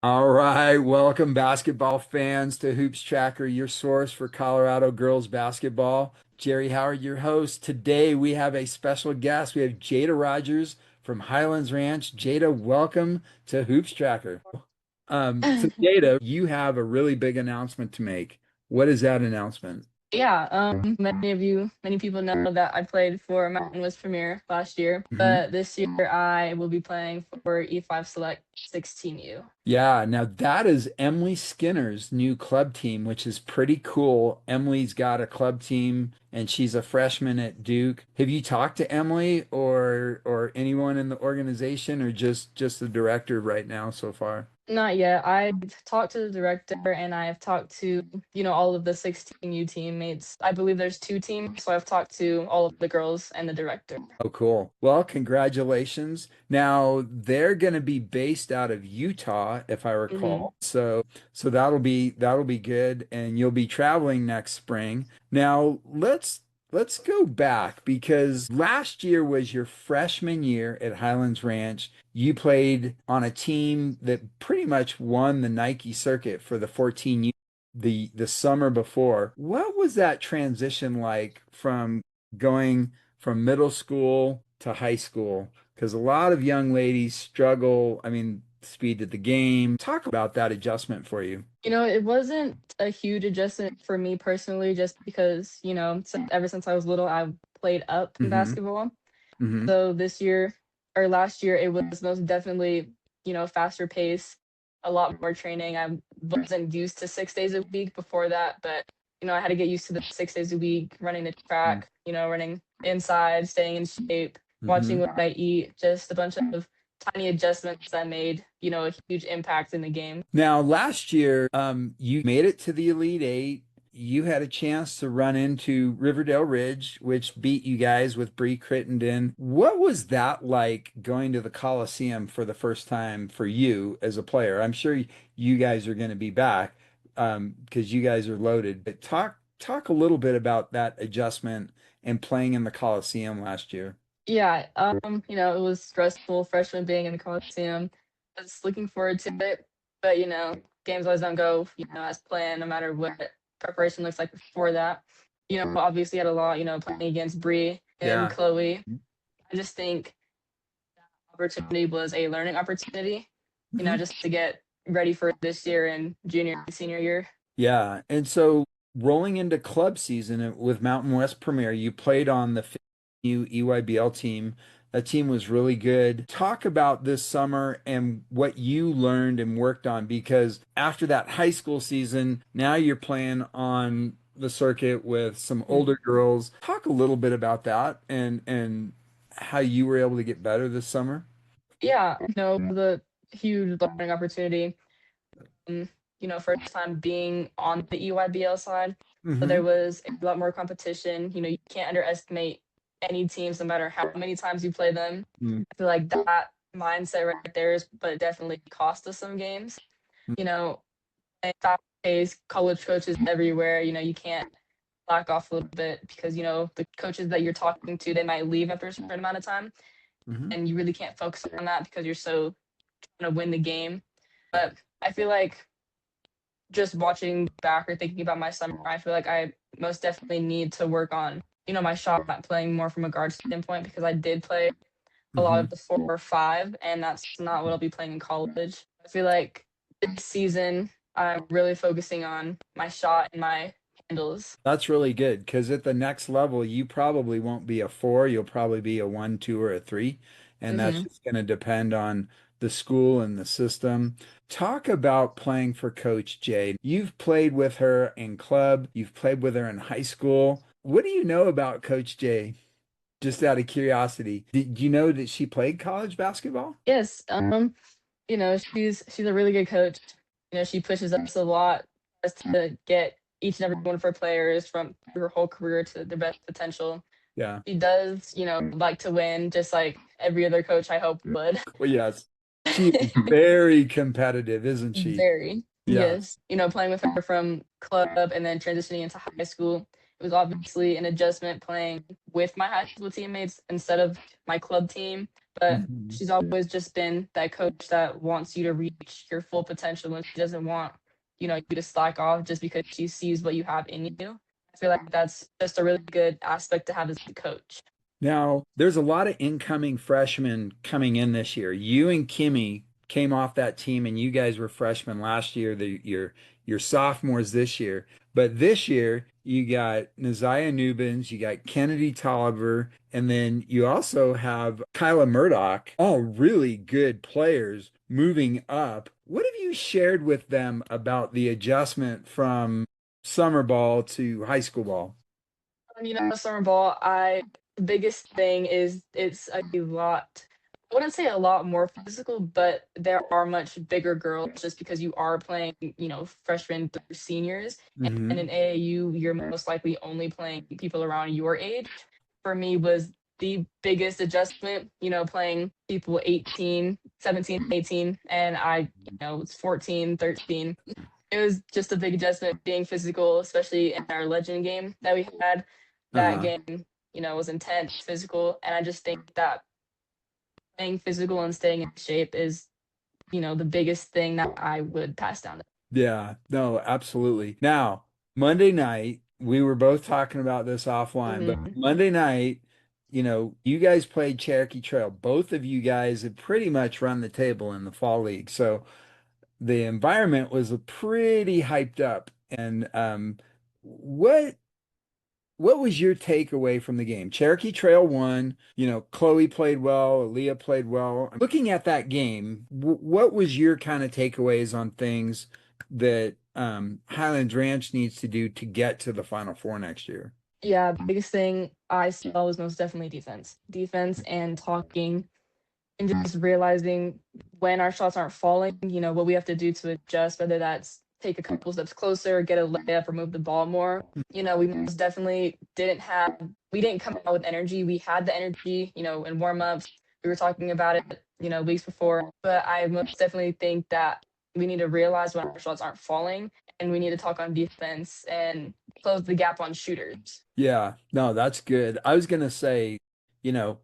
All right, welcome basketball fans to Hoops Tracker, your source for Colorado girls basketball. Jerry Howard, your host. Today we have a special guest. We have Jayda Rogers from Highlands Ranch. Jayda, welcome to Hoops Tracker. So Jayda, you have a really big announcement to make. What is that announcement? Yeah, many people know that I played for Mountain West Premier last year, Mhm. but this year I will be playing for E5 Select 16U. Yeah, now that is Emilee Skinners' new club team, which is pretty cool. Emilee's got a club team and she's a freshman at Duke. Have you talked to Emilee or anyone in the organization or just the director right now so far? Not yet. I've talked to the director and I have talked to, all of the 16U teammates. I believe there's two teams, so I've talked to all of the girls and the director. Oh, cool. Well, congratulations. Now they're going to be based out of Utah, if I hmm recall. So that'll be good, and you'll be traveling next spring. Now let's go back because last year was your freshman year at Highlands Ranch. You played on a team that pretty much won the Nike circuit for the 14 the summer before. What was that transition like from going from middle school to high school? Because a lot of young ladies struggle. I mean, speed to the game. Talk about that adjustment for you. It wasn't a huge adjustment for me personally, just because, ever since I was little, I played up in Hmm. basketball. Hmm. So this year or last year, it was most definitely, faster pace, a lot more training. I wasn't used to 6 days a week before that, but I had to get used to the 6 days a week, running the track, running inside, staying in shape, watching Hmm. what I eat, just a bunch of tiny adjustments that made, a huge impact in the game. Now, last year, you made it to the Elite Eight. You had a chance to run into Riverdale Ridge, which beat you guys with Bree Crittenden. What was that like going to the Coliseum for the first time for you as a player? I'm sure you guys are going to be back because you guys are loaded. But talk a little bit about that adjustment and playing in the Coliseum last year. Yeah, it was stressful freshman being in the Coliseum. I was looking forward to it, but games always don't go, as planned, no matter what preparation looks like before that. Obviously had a lot, playing against Bree and Yeah. Chloe. I just think opportunity was a learning opportunity, Mhm. just to get ready for this year and junior and senior year. Yeah. And so rolling into club season with Mountain West Premier, you played on the new EYBL team. That team was really good. Talk about this summer and what you learned and worked on because after that high school season, now you're playing on the circuit with some Mhm. older girls. Talk a little bit about that and how you were able to get better this summer. Yeah, the huge learning opportunity. um, first time being on the EYBL side. So Hmm. there was a lot more competition. You can't underestimate any teams, no matter how many times you play them. I feel like that mindset right there is, but it definitely cost us some games. You know, and fast paced college coaches everywhere. You can't slack off a little bit because the coaches that you're talking to, they might leave after a certain amount of time, Hmm. and you really can't focus on that because you're so trying to win the game. But I feel like just watching back or thinking about my summer, I feel like I most definitely need to work on, my shot, playing more from a guard standpoint because I did play a lot Hmm. of the 4 or 5, and that's not what I'll be playing in college. I feel like this season I'm really focusing on my shot and my handles. That's really good because at the next level, you probably won't be a four. You'll probably be a one, two, or a three. And that's hmm just going to depend on the school and the system. Talk about playing for Coach Jay. You've played with her in club, you've played with her in high school. What do you know about Coach Jay? Just out of curiosity, did you know that she played college basketball? Yes, she's a really good coach. She pushes us a lot as to get each and every one of her players from her whole career to their best potential. Yeah. She does, like to win, just like every other coach I hope would. Well, yes. She is very competitive, isn't she? Very. Yes. Yes. Playing with her from club and then transitioning into high school, It was obviously an adjustment playing with my high school teammates instead of my club team, but Mhm. she's always just been that coach that wants you to reach your full potential and she doesn't want, you to slack off just because she sees what you have in you. I feel like that's just a really good aspect to have as a coach. Now, there's a lot of incoming freshmen coming in this year. You and Kimmy came off that team, and you guys were freshmen last year. You're sophomores this year. But this year, you got Naziah Nubins, you got Kennedy Tolliver, and then you also have Kyla Murdoch, all really good players moving up. What have you shared with them about the adjustment from summer ball to high school ball? Summer ball, the biggest thing is it's a lot. I wouldn't say a lot more physical, but there are much bigger girls just because you are playing, freshmen through seniors. And Hmm. in AAU, you're most likely only playing people around your age. For me, was the biggest adjustment, playing people 18, 17, 18, and was 14, 13. It was just a big adjustment being physical, especially in our legend game that we had. That Uh-huh. game, was intense, physical, and I just think that staying physical and staying in shape is, the biggest thing that I would pass down. Yeah, no, absolutely. Now, Monday night, we were both talking about this offline, but Hmm. Monday night, you guys played Cherokee Trail. Both of you guys have pretty much run the table in the fall league. So the environment was pretty hyped up. And what was your takeaway from the game? Cherokee Trail won. Chloe played well, Aaliyah played well. Looking at that game, what was your kind of takeaways on things that Highlands Ranch needs to do to get to the Final Four next year? Yeah, the biggest thing I saw was most definitely defense. Defense and talking and just realizing when our shots aren't falling, what we have to do to adjust, whether that's take a couple steps closer, get a layup, or move the ball more. We most definitely we didn't come out with energy. We had the energy, in warm ups. We were talking about it, weeks before. But I most definitely think that we need to realize when our shots aren't falling and we need to talk on defense and close the gap on shooters. Yeah, no, that's good. I was gonna say, you know,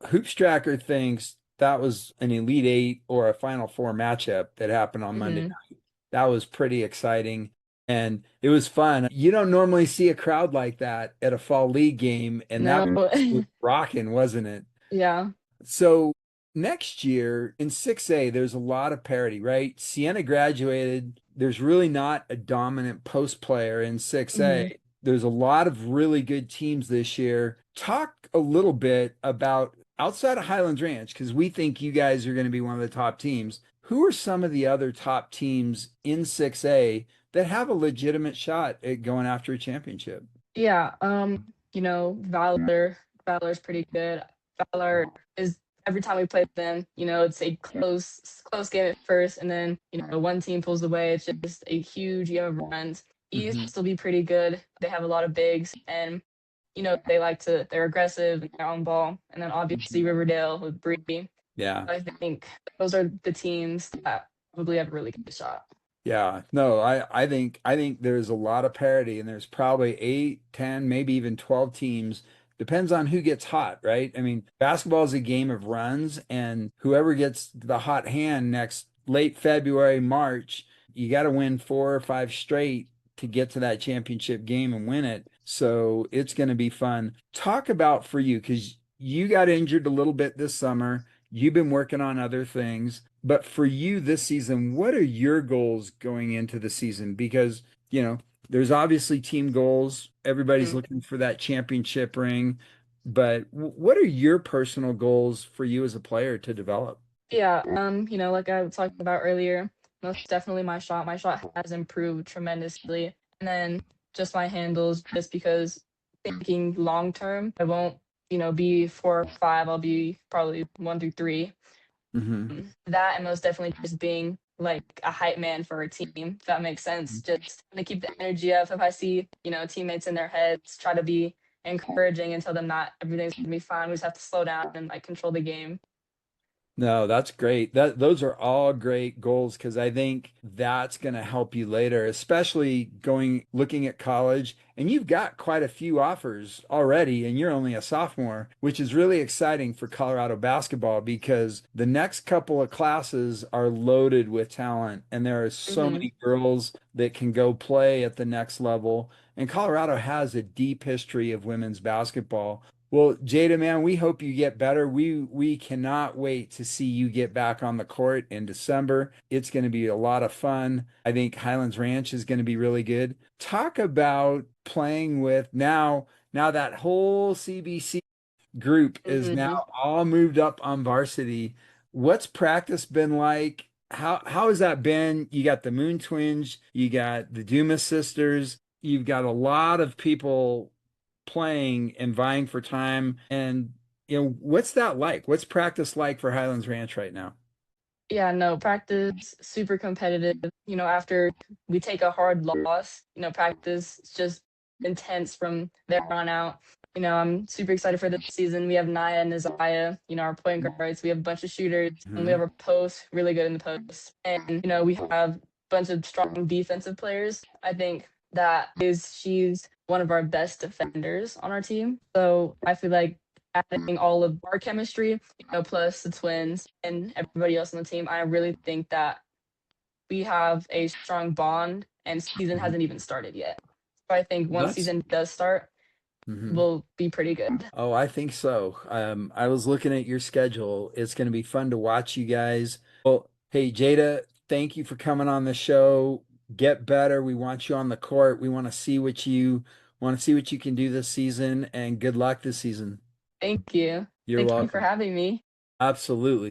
HoopsTracker thinks that was an Elite Eight or a Final Four matchup that happened on Monday. Hmm. That was pretty exciting. And it was fun. You don't normally see a crowd like that at a fall league game, and that No. was rocking, wasn't it? Yeah. So next year in 6A, there's a lot of parity, right? Sienna graduated. There's really not a dominant post player in 6A. Hmm. There's a lot of really good teams this year. Talk a little bit about outside of Highlands Ranch, because we think you guys are going to be one of the top teams. Who are some of the other top teams in 6A that have a legitimate shot at going after a championship? Yeah, Valor's pretty good. Valor is every time we play them, it's a close game at first, and then, one team pulls away. It's just a huge game of runs. Hmm. East will be pretty good. They have a lot of bigs, and they're aggressive and they're on ball. And then obviously Riverdale with Bree. Yeah. I think those are the teams that probably have a really good shot. Yeah, no, I think there's a lot of parity and there's probably 8, 10, maybe even 12 teams. Depends on who gets hot, right? I mean, basketball is a game of runs, and whoever gets the hot hand next late February, March, you got to win 4 or 5 straight to get to that championship game and win it. So it's going to be fun. Talk about for you, because you got injured a little bit this summer. You've been working on other things. But for you this season, what are your goals going into the season? Because, there's obviously team goals. Everybody's Mhm. looking for that championship ring. But what are your personal goals for you as a player to develop? Yeah, like I was talking about earlier, most definitely my shot. My shot has improved tremendously. And then just my handles, just because thinking long term, I won't, be 4 or 5. I'll be probably 1 through 3. Hmm. That and most definitely just being like a hype man for a team, if that makes sense. Just to keep the energy up. If I see, teammates in their heads, try to be encouraging and tell them that everything's gonna be fine. We just have to slow down and like control the game. No, that's great. Those are all great goals because I think that's going to help you later, especially going looking at college. And you've got quite a few offers already, and you're only a sophomore, which is really exciting for Colorado basketball because the next couple of classes are loaded with talent, and there are so Hmm. many girls that can go play at the next level. And Colorado has a deep history of women's basketball. Well, Jayda, man, we hope you get better. We cannot wait to see you get back on the court in December. It's going to be a lot of fun. I think Highlands Ranch is going to be really good. Talk about playing with now that whole CBC group is now Hmm. all moved up on varsity. What's practice been like? How has that been? You got the Moon Twins, you got the Dumas sisters, you've got a lot of people playing and vying for time. And what's that like? What's practice like for Highlands Ranch right now? Yeah, no, practice super competitive. After we take a hard loss, practice is just intense from there on out. I'm super excited for this season. We have Naya and Isaiah, our point guards. We have a bunch of shooters, and we Mhm. have our post really good in the post. And we have a bunch of strong defensive players. I think that is she's one of our best defenders on our team. So I feel like adding all of our chemistry, plus the twins and everybody else on the team, I really think that we have a strong bond and season Mhm. hasn't even started yet. So I think once That's season does start, mhm. we'll be pretty good. Oh, I think so. I was looking at your schedule. It's going to be fun to watch you guys. Well, hey, Jayda, thank you for coming on the show. Get better. We want you on the court. We want to see what you can do this season, and good luck this season. Thank you. You're Thank you for welcome. having me. Absolutely.